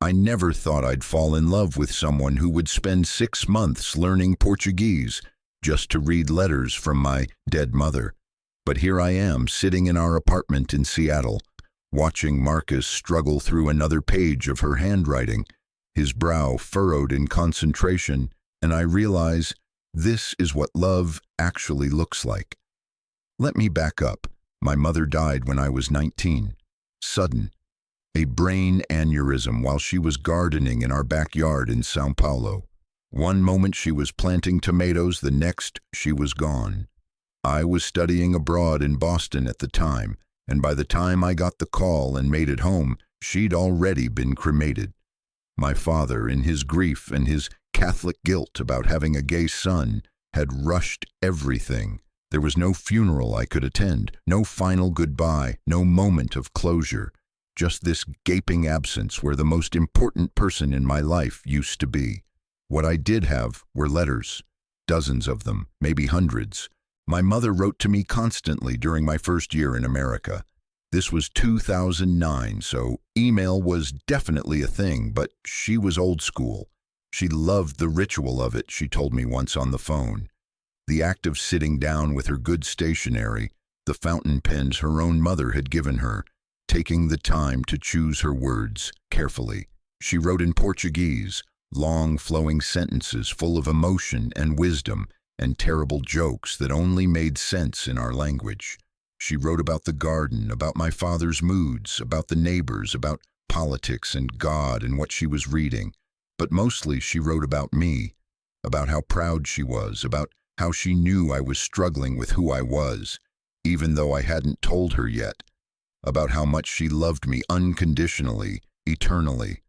I never thought I'd fall in love with someone who would spend 6 months learning Portuguese just to read letters from my dead mother. But here I am, sitting in our apartment in Seattle, watching Marcus struggle through another page of her handwriting, his brow furrowed in concentration, and I realize this is what love actually looks like. Let me back up. My mother died when I was 19. Sudden. A brain aneurysm while she was gardening in our backyard in São Paulo. One moment she was planting tomatoes, the next she was gone. I was studying abroad in Boston at the time, and by the time I got the call and made it home, she'd already been cremated. My father, in his grief and his Catholic guilt about having a gay son, had rushed everything. There was no funeral I could attend, no final goodbye, no moment of closure. Just this gaping absence where the most important person in my life used to be. What I did have were letters, dozens of them, maybe hundreds. My mother wrote to me constantly during my first year in America. This was 2009, so email was definitely a thing, but she was old school. She loved the ritual of it, she told me once on the phone. The act of sitting down with her good stationery, the fountain pens her own mother had given her, taking the time to choose her words carefully. She wrote in Portuguese, long flowing sentences full of emotion and wisdom and terrible jokes that only made sense in our language. She wrote about the garden, about my father's moods, about the neighbors, about politics and God and what she was reading. But mostly she wrote about me, about how proud she was, about how she knew I was struggling with who I was, even though I hadn't told her yet, about how much she loved me unconditionally, eternally.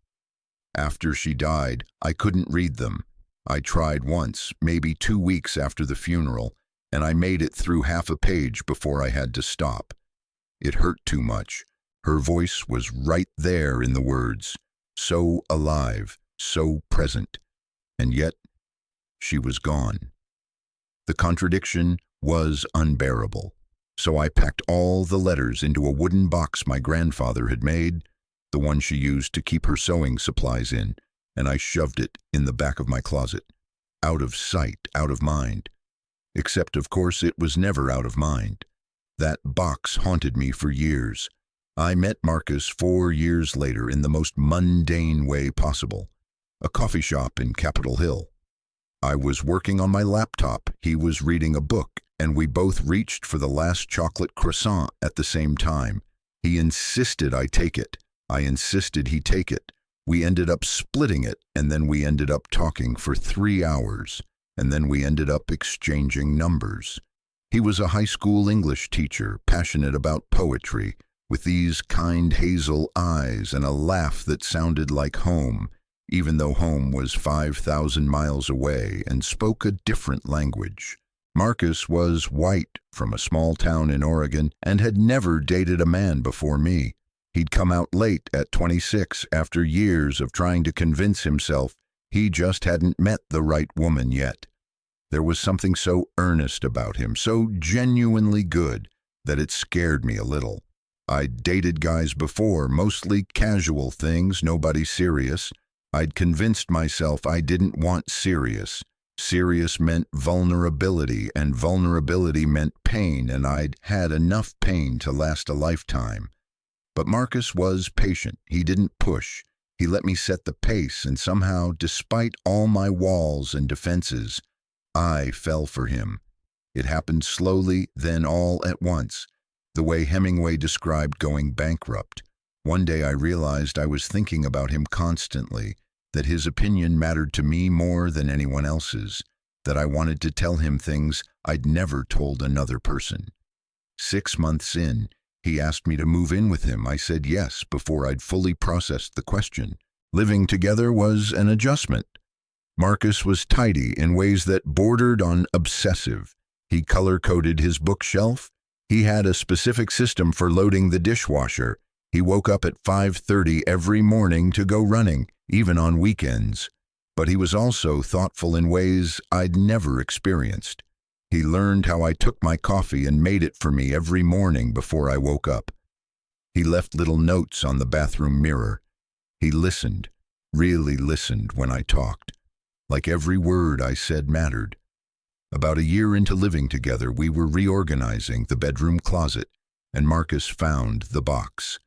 After she died, I couldn't read them. I tried once, maybe 2 weeks after the funeral, and I made it through half a page before I had to stop. It hurt too much. Her voice was right there in the words, so alive, so present, and yet she was gone. The contradiction was unbearable. So I packed all the letters into a wooden box my grandfather had made, the one she used to keep her sewing supplies in, and I shoved it in the back of my closet. Out of sight, out of mind. Except, of course, it was never out of mind. That box haunted me for years. I met Marcus 4 years later in the most mundane way possible. A coffee shop in Capitol Hill. I was working on my laptop, he was reading a book, and we both reached for the last chocolate croissant at the same time. He insisted I take it. I insisted he take it. We ended up splitting it, and then we ended up talking for 3 hours, and then we ended up exchanging numbers. He was a high school English teacher, passionate about poetry, with these kind hazel eyes and a laugh that sounded like home, even though home was 5,000 miles away and spoke a different language. Marcus was white, from a small town in Oregon, and had never dated a man before me. He'd come out late at 26 after years of trying to convince himself he just hadn't met the right woman yet. There was something so earnest about him, so genuinely good, that it scared me a little. I'd dated guys before, mostly casual things, nobody serious. I'd convinced myself I didn't want serious. Serious meant vulnerability, and vulnerability meant pain, and I'd had enough pain to last a lifetime. But Marcus was patient. He didn't push. He let me set the pace, and somehow, despite all my walls and defenses, I fell for him. It happened slowly, then all at once, the way Hemingway described going bankrupt. One day I realized I was thinking about him constantly, that his opinion mattered to me more than anyone else's, that I wanted to tell him things I'd never told another person. 6 months in, he asked me to move in with him. I said yes before I'd fully processed the question. Living together was an adjustment. Marcus was tidy in ways that bordered on obsessive. He color-coded his bookshelf. He had a specific system for loading the dishwasher. He woke up at 5:30 every morning to go running, even on weekends. But he was also thoughtful in ways I'd never experienced. He learned how I took my coffee and made it for me every morning before I woke up. He left little notes on the bathroom mirror. He listened, really listened when I talked. Like every word I said mattered. About a year into living together, we were reorganizing the bedroom closet, and Marcus found the box.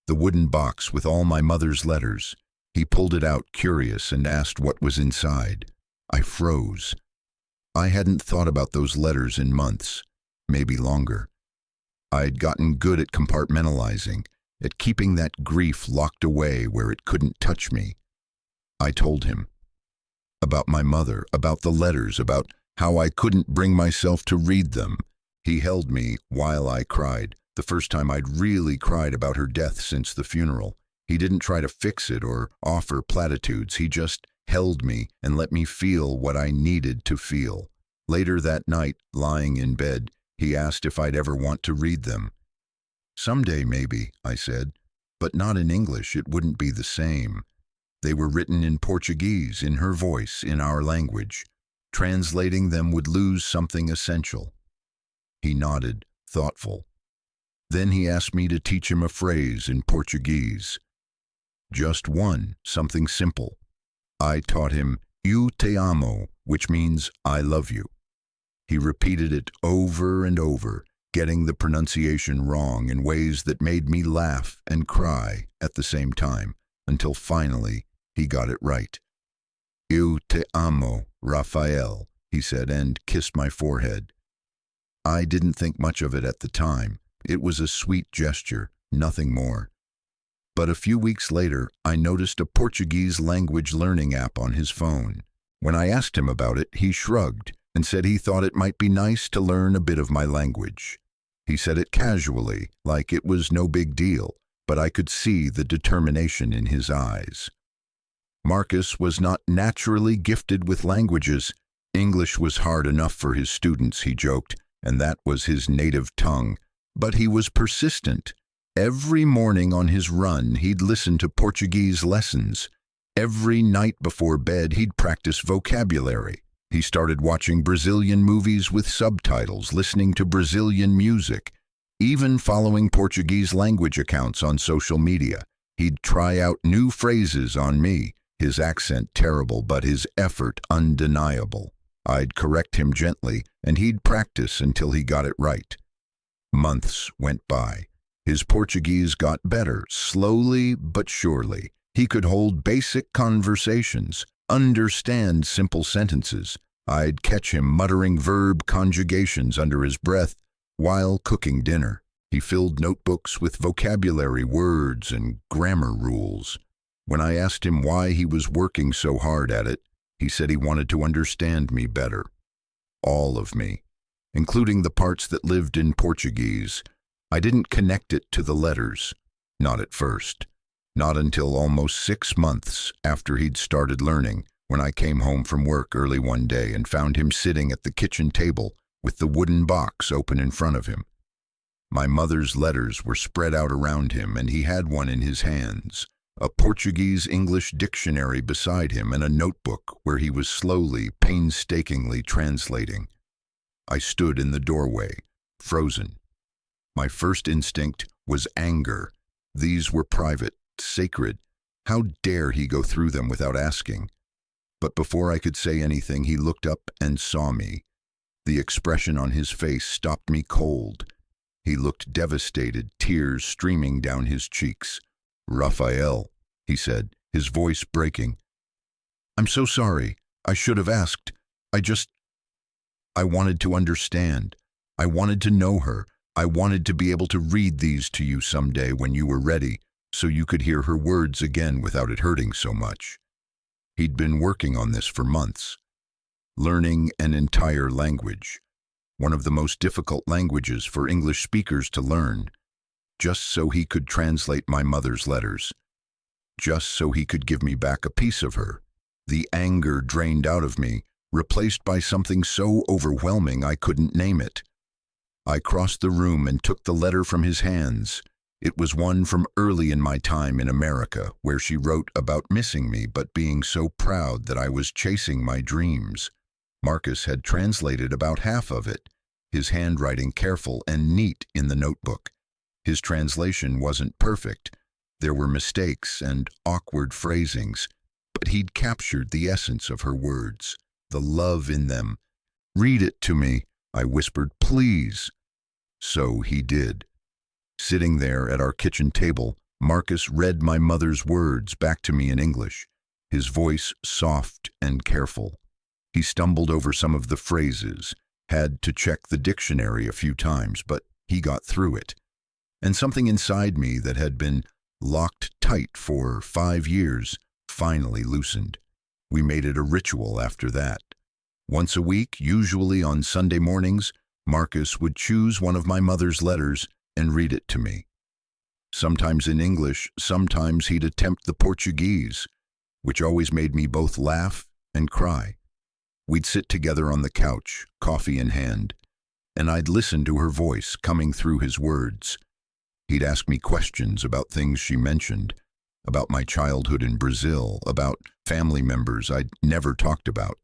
The wooden box with all my mother's letters. He pulled it out, curious, and asked what was inside. I froze. I hadn't thought about those letters in months, maybe longer. I'd gotten good at compartmentalizing, at keeping that grief locked away where it couldn't touch me. I told him. About my mother, about the letters, about how I couldn't bring myself to read them. He held me while I cried, the first time I'd really cried about her death since the funeral. He didn't try to fix it or offer platitudes. He just held me and let me feel what I needed to feel. Later that night, lying in bed, he asked if I'd ever want to read them. Someday, maybe, I said, but not in English. It wouldn't be the same. They were written in Portuguese, in her voice, in our language. Translating them would lose something essential. He nodded, thoughtful. Then he asked me to teach him a phrase in Portuguese. Just one, something simple. I taught him, "Eu te amo," which means, "I love you." He repeated it over and over, getting the pronunciation wrong in ways that made me laugh and cry at the same time, until finally he got it right. "Eu te amo, Rafael," he said, and kissed my forehead. I didn't think much of it at the time. It was a sweet gesture, nothing more. But a few weeks later, I noticed a Portuguese language learning app on his phone. When I asked him about it, he shrugged and said he thought it might be nice to learn a bit of my language. He said it casually, like it was no big deal, but I could see the determination in his eyes. Marcus was not naturally gifted with languages. English was hard enough for his students, he joked, and that was his native tongue. But he was persistent. Every morning on his run, he'd listen to Portuguese lessons. Every night before bed, he'd practice vocabulary. He started watching Brazilian movies with subtitles, listening to Brazilian music, even following Portuguese language accounts on social media. He'd try out new phrases on me, his accent terrible, but his effort undeniable. I'd correct him gently, and he'd practice until he got it right. Months went by. His Portuguese got better, slowly but surely. He could hold basic conversations, understand simple sentences. I'd catch him muttering verb conjugations under his breath while cooking dinner. He filled notebooks with vocabulary, words, and grammar rules. When I asked him why he was working so hard at it, he said he wanted to understand me better. All of me, including the parts that lived in Portuguese. I didn't connect it to the letters, not at first. Not until almost 6 months after he'd started learning, when I came home from work early one day and found him sitting at the kitchen table with the wooden box open in front of him. My mother's letters were spread out around him, and he had one in his hands, a Portuguese-English dictionary beside him, and a notebook where he was slowly, painstakingly translating. I stood in the doorway, frozen. My first instinct was anger. These were private, sacred. How dare he go through them without asking? But before I could say anything, he looked up and saw me. The expression on his face stopped me cold. He looked devastated, tears streaming down his cheeks. "Rafael," he said, his voice breaking. "I'm so sorry. I should have asked. I wanted to understand. I wanted to know her. I wanted to be able to read these to you someday when you were ready, so you could hear her words again without it hurting so much." He'd been working on this for months, learning an entire language, one of the most difficult languages for English speakers to learn, just so he could translate my mother's letters, just so he could give me back a piece of her. The anger drained out of me, replaced by something so overwhelming I couldn't name it. I crossed the room and took the letter from his hands. It was one from early in my time in America, where she wrote about missing me but being so proud that I was chasing my dreams. Marcus had translated about half of it, his handwriting careful and neat in the notebook. His translation wasn't perfect. There were mistakes and awkward phrasings, but he'd captured the essence of her words, the love in them. "Read it to me," I whispered, "please." So he did. Sitting there at our kitchen table, Marcus read my mother's words back to me in English, his voice soft and careful. He stumbled over some of the phrases, had to check the dictionary a few times, but he got through it. And something inside me that had been locked tight for 5 years finally loosened. We made it a ritual after that. Once a week, usually on Sunday mornings, Marcus would choose one of my mother's letters and read it to me. Sometimes in English, sometimes he'd attempt the Portuguese, which always made me both laugh and cry. We'd sit together on the couch, coffee in hand, and I'd listen to her voice coming through his words. He'd ask me questions about things she mentioned, about my childhood in Brazil, about family members I'd never talked about.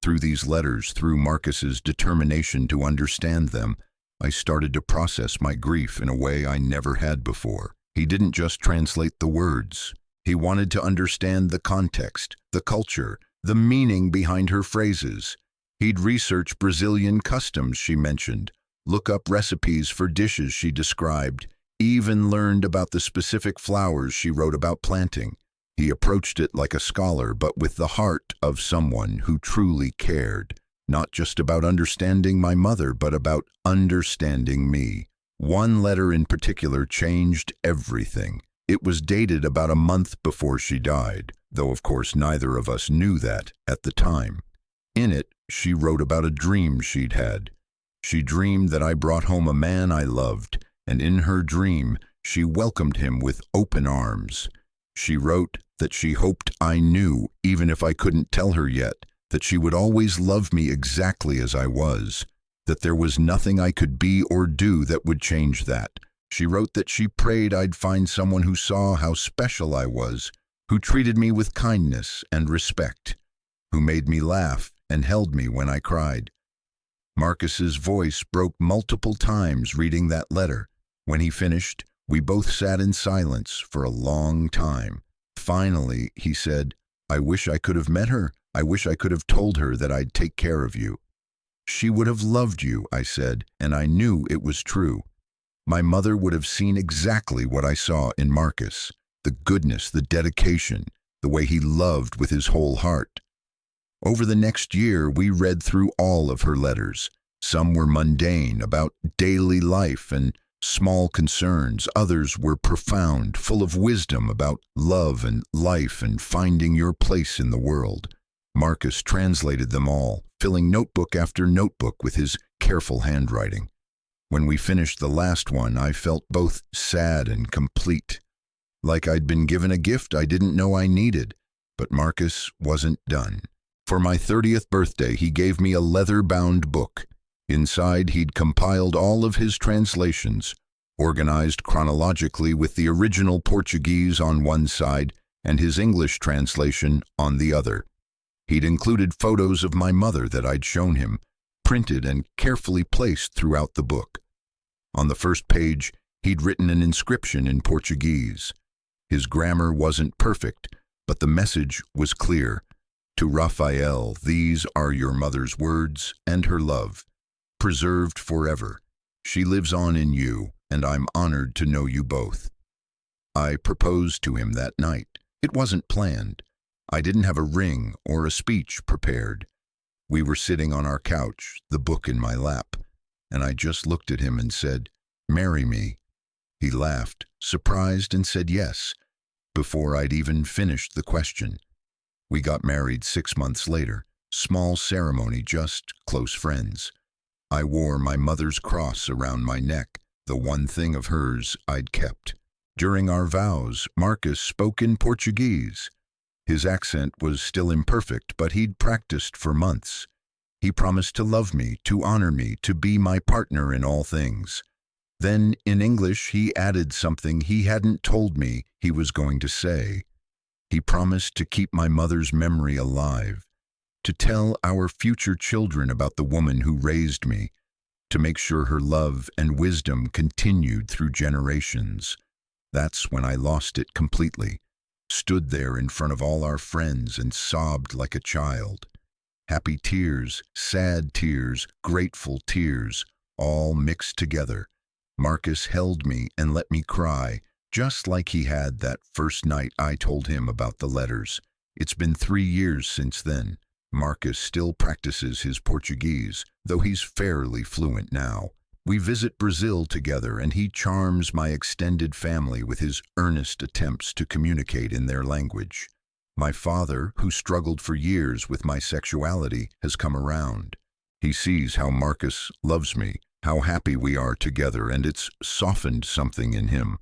Through these letters, through Marcus's determination to understand them, I started to process my grief in a way I never had before. He didn't just translate the words. He wanted to understand the context, the culture, the meaning behind her phrases. He'd research Brazilian customs she mentioned, look up recipes for dishes she described, even learned about the specific flowers she wrote about planting. He approached it like a scholar, but with the heart of someone who truly cared, not just about understanding my mother, but about understanding me. One letter in particular changed everything. It was dated about a month before she died, though of course neither of us knew that at the time. In it, she wrote about a dream she'd had. She dreamed that I brought home a man I loved, and in her dream, she welcomed him with open arms. She wrote that she hoped I knew, even if I couldn't tell her yet, that she would always love me exactly as I was, that there was nothing I could be or do that would change that. She wrote that she prayed I'd find someone who saw how special I was, who treated me with kindness and respect, who made me laugh and held me when I cried. Marcus's voice broke multiple times reading that letter. When he finished, we both sat in silence for a long time. Finally, he said, "I wish I could have met her. I wish I could have told her that I'd take care of you." "She would have loved you," I said, and I knew it was true. My mother would have seen exactly what I saw in Marcus, the goodness, the dedication, the way he loved with his whole heart. Over the next year, we read through all of her letters. Some were mundane, about daily life and small concerns. Others were profound, full of wisdom about love and life and finding your place in the world. Marcus translated them all, filling notebook after notebook with his careful handwriting. When we finished the last one, I felt both sad and complete, like I'd been given a gift I didn't know I needed. But Marcus wasn't done. For my 30th birthday, he gave me a leather-bound book. Inside, he'd compiled all of his translations, organized chronologically with the original Portuguese on one side and his English translation on the other. He'd included photos of my mother that I'd shown him, printed and carefully placed throughout the book. On the first page, he'd written an inscription in Portuguese. His grammar wasn't perfect, but the message was clear. "To Raphael, these are your mother's words and her love, preserved forever. She lives on in you, and I'm honored to know you both." I proposed to him that night. It wasn't planned. I didn't have a ring or a speech prepared. We were sitting on our couch, the book in my lap, and I just looked at him and said, "Marry me." He laughed, surprised, and said yes, before I'd even finished the question. We got married 6 months later. Small ceremony, just close friends. I wore my mother's cross around my neck, the one thing of hers I'd kept. During our vows, Marcus spoke in Portuguese. His accent was still imperfect, but he'd practiced for months. He promised to love me, to honor me, to be my partner in all things. Then, in English, he added something he hadn't told me he was going to say. He promised to keep my mother's memory alive, to tell our future children about the woman who raised me, to make sure her love and wisdom continued through generations. That's when I lost it completely. stood there in front of all our friends and sobbed like a child. Happy tears, sad tears, grateful tears, all mixed together. Marcus held me and let me cry, just like he had that first night I told him about the letters. It's been 3 years since then. Marcus still practices his Portuguese, though he's fairly fluent now. We visit Brazil together, and he charms my extended family with his earnest attempts to communicate in their language. My father, who struggled for years with my sexuality, has come around. He sees how Marcus loves me, how happy we are together, and it's softened something in him.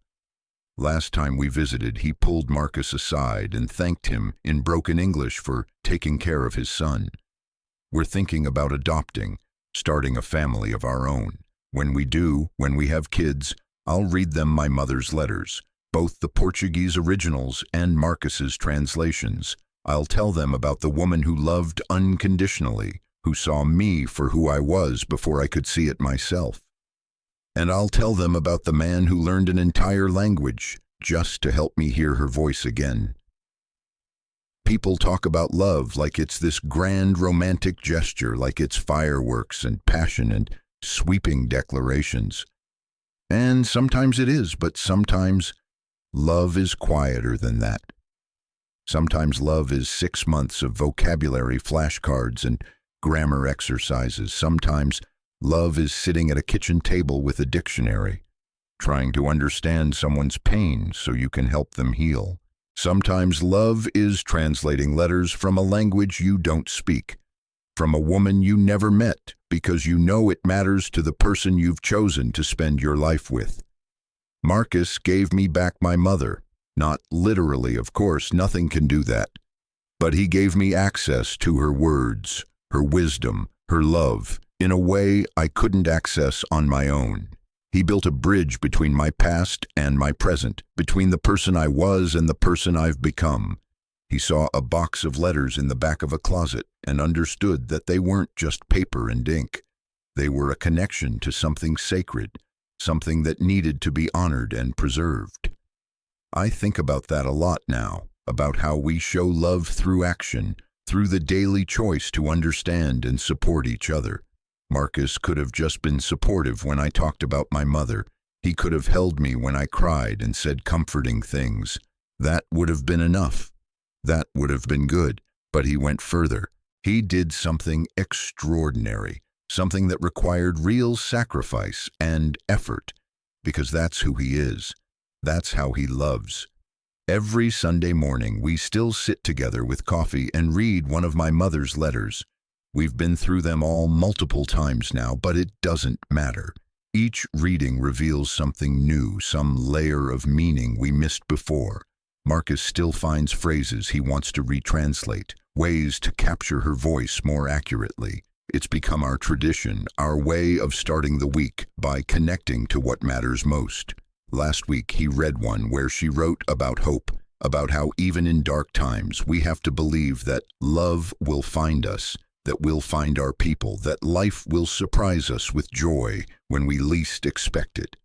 Last time we visited, he pulled Marcus aside and thanked him in broken English for taking care of his son. We're thinking about adopting, starting a family of our own. When we have kids, I'll read them my mother's letters, both the Portuguese originals and Marcus's translations. I'll tell them about the woman who loved unconditionally, who saw me for who I was before I could see it myself. And I'll tell them about the man who learned an entire language just to help me hear her voice again. People talk about love like it's this grand romantic gesture, like it's fireworks and passion and sweeping declarations. And sometimes it is, but sometimes love is quieter than that. Sometimes love is 6 months of vocabulary flashcards and grammar exercises. Sometimes love is sitting at a kitchen table with a dictionary, trying to understand someone's pain so you can help them heal. Sometimes love is translating letters from a language you don't speak, from a woman you never met because you know it matters to the person you've chosen to spend your life with. Marcus gave me back my mother. Not literally, of course, nothing can do that. But he gave me access to her words, her wisdom, her love, in a way I couldn't access on my own. He built a bridge between my past and my present, between the person I was and the person I've become. He saw a box of letters in the back of a closet and understood that they weren't just paper and ink. They were a connection to something sacred, something that needed to be honored and preserved. I think about that a lot now, about how we show love through action, through the daily choice to understand and support each other. Marcus could have just been supportive when I talked about my mother. He could have held me when I cried and said comforting things. That would have been enough. That would have been good. But he went further. He did something extraordinary, something that required real sacrifice and effort, because that's who he is. That's how he loves. Every Sunday morning, we still sit together with coffee and read one of my mother's letters. We've been through them all multiple times now, but it doesn't matter. Each reading reveals something new, some layer of meaning we missed before. Marcus still finds phrases he wants to retranslate, ways to capture her voice more accurately. It's become our tradition, our way of starting the week by connecting to what matters most. Last week he read one where she wrote about hope, about how even in dark times we have to believe that love will find us, that we'll find our people, that life will surprise us with joy when we least expect it.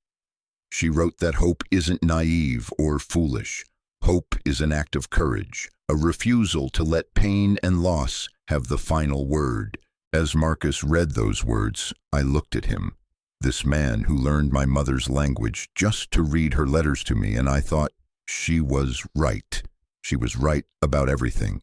She wrote that hope isn't naive or foolish. Hope is an act of courage, a refusal to let pain and loss have the final word. As Marcus read those words, I looked at him, this man who learned my mother's language just to read her letters to me, and I thought, she was right. She was right about everything.